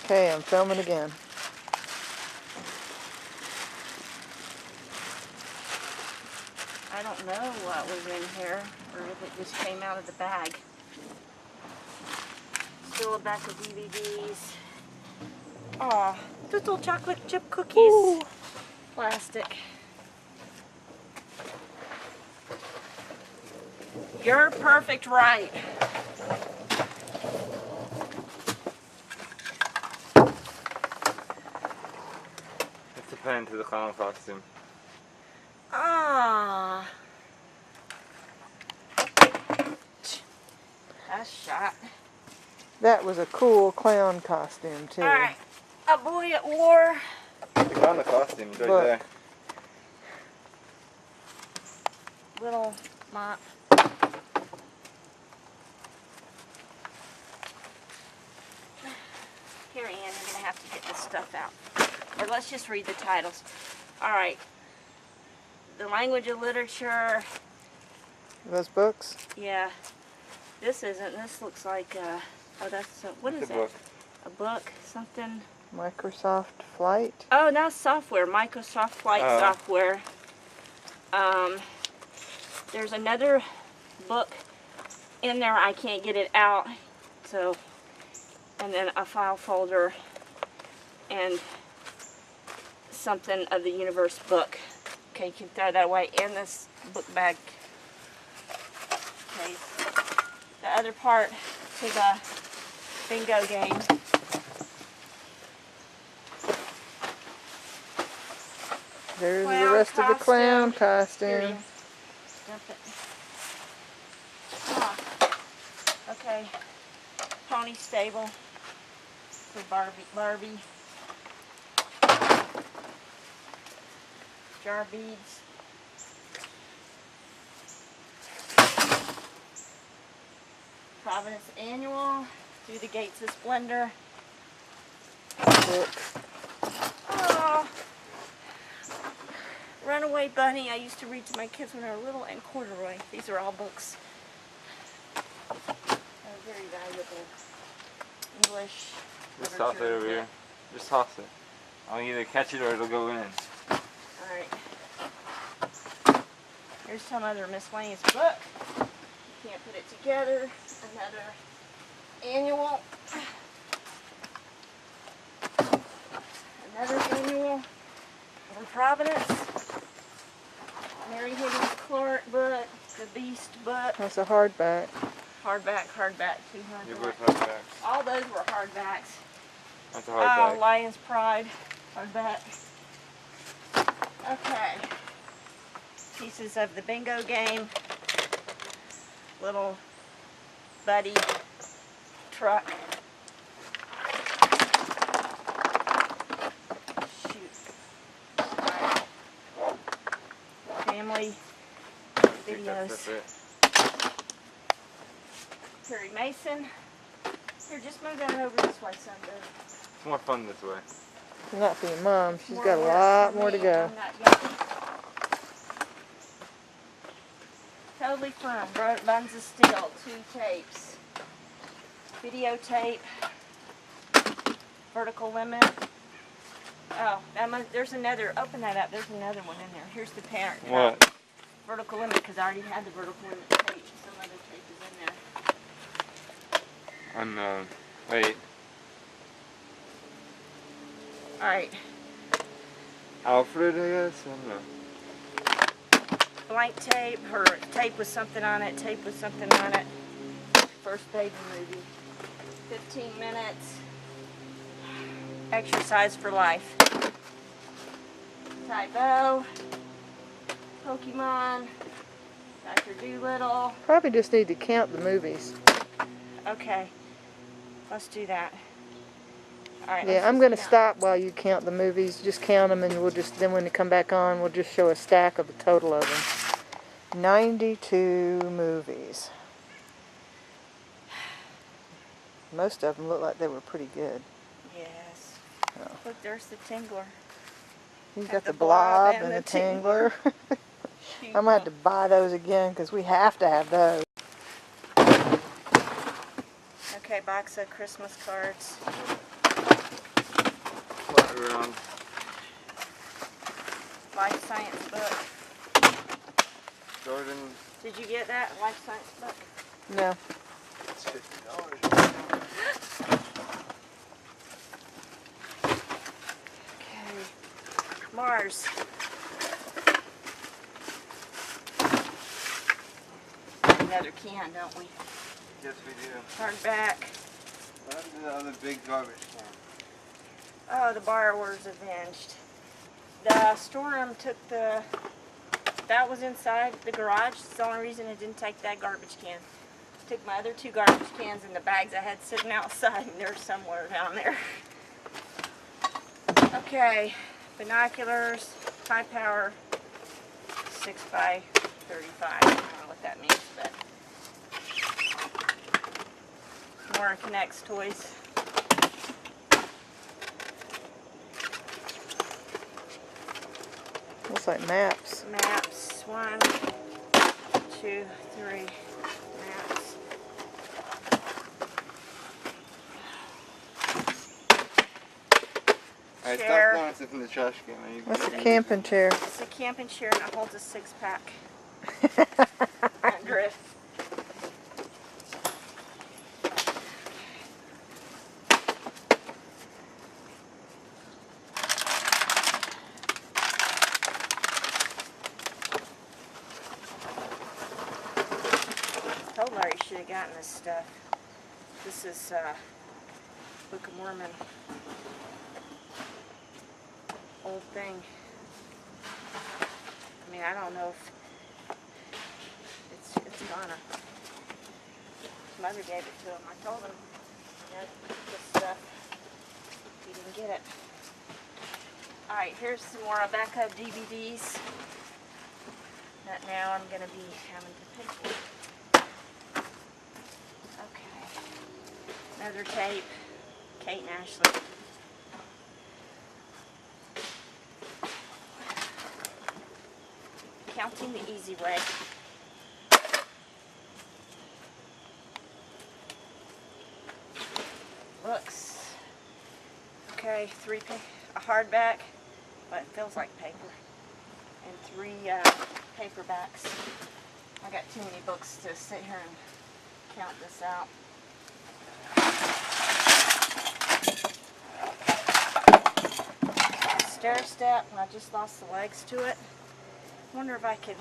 Okay, I'm filming again. I don't know what was in here, or if it just came out of the bag. Still a batch of DVDs. Aw, just little chocolate chip cookies. Ooh. Plastic. You're perfect right. It's a pen to the clown costume. Ah. That's shot. That was a cool clown costume, too. Alright. A boy at war. Click on the costume, it's right Look. there. Little mop. Here, Ann, you're going to have to get this stuff out. Or let's just read the titles. Alright. The language of literature. Those books? Yeah. This isn't. This looks like, oh, that's, what is It's a that? book. A book? Something? Microsoft Flight? Oh, no, software. Microsoft Flight software. There's another book in there. I can't get it out. So, and then a file folder and something of the universe book. Okay, you can throw that away in this book bag case. The other part to the bingo game. There's Clown the rest of the clown Here, costume. you dump it. Ah, okay. Pony stable for Barbie. Jar beads. Providence Annual. Through the Gates of Splendor. Book. Oh. Runaway Bunny. I used to read to my kids when they were little, and Corduroy. These are all books. They're very valuable. English. Just toss it literature. over here. Just toss it. I'll either catch it or it'll go in. Alright. Here's some other miscellaneous book. You can't put it together. Another annual. Another annual from Providence. Mary Higgins Clark book. The Beast book. That's a hardback. Hardback, 2 You're hardback. both hardbacks. All those were hardbacks. That's a hardback. Lion's Pride, hardback. Okay. Pieces of the bingo game. Little buddy truck. Shoot. Right. Family videos. That's it. Perry Mason. Here, just move that over this way, Sunday. It's more fun this way. Not for your mom. She's got a work lot for more to me. go. I'm not young. Totally Firm, Buns of Steel, 2 tapes. Videotape. Vertical Limit. Oh, there's another, open that up, there's another one in there. Here's the parent. What? Vertical Limit, because I already had the Vertical Limit tape. Some other tape is in there. Unknown. Wait. Alright, Alfred, I guess? I don't know. blank tape, or tape with something on it, tape with something on it. First baby movie. 15 minutes. Exercise for life. Typo. Pokemon. Dr. Doolittle. Probably just need to count the movies. Okay. Let's do that. Alright. Yeah, I'm going to stop while you count the movies. Just count them, and we'll just, then when they come back on, we'll just show a stack of the total of them. 92 movies. Most of them look like they were pretty good. Yes. Oh. Look, there's the Tingler. You've Got got the the Blob Blob and and the the Tingler. I'm going to have to buy those again because we have to have those. Okay, box of Christmas cards. life science book. Jordan, Did you get that life science book? No. it's $50. Okay. Mars. Another can, don't we? Yes, we do. Hardback. That's the other big garbage can. Oh, the borrower's avenged. The storeroom took that was inside the garage. It's the only reason I didn't take that garbage can. Took my other 2 garbage cans in the bags I had sitting outside, and they're somewhere down there. Okay, binoculars, high power, 6x35. I don't know what that means, but more Connects toys. Looks like maps. Maps, 1, 2, 3 maps. Alright, Chair. stop throwing stuff in the trash can. What's a camping chair? It's a camping chair and it holds a 6-pack under it. I told Larry you should have gotten this stuff. This is Book of Mormon. Old thing. I mean, I don't know if it's gonna. His mother gave it to him. I told him, you know, this stuff. He didn't get it. All right, here's some more Rebecca DVDs that now I'm gonna be having to pay for. Okay. Another tape. Kate and Ashley. Counting the Easy Way. Books. Okay, a hardback, but it feels like paper, and 3 paperbacks. I got too many books to sit here and count this out. Stair step, and I just lost the legs to it. Wonder if I could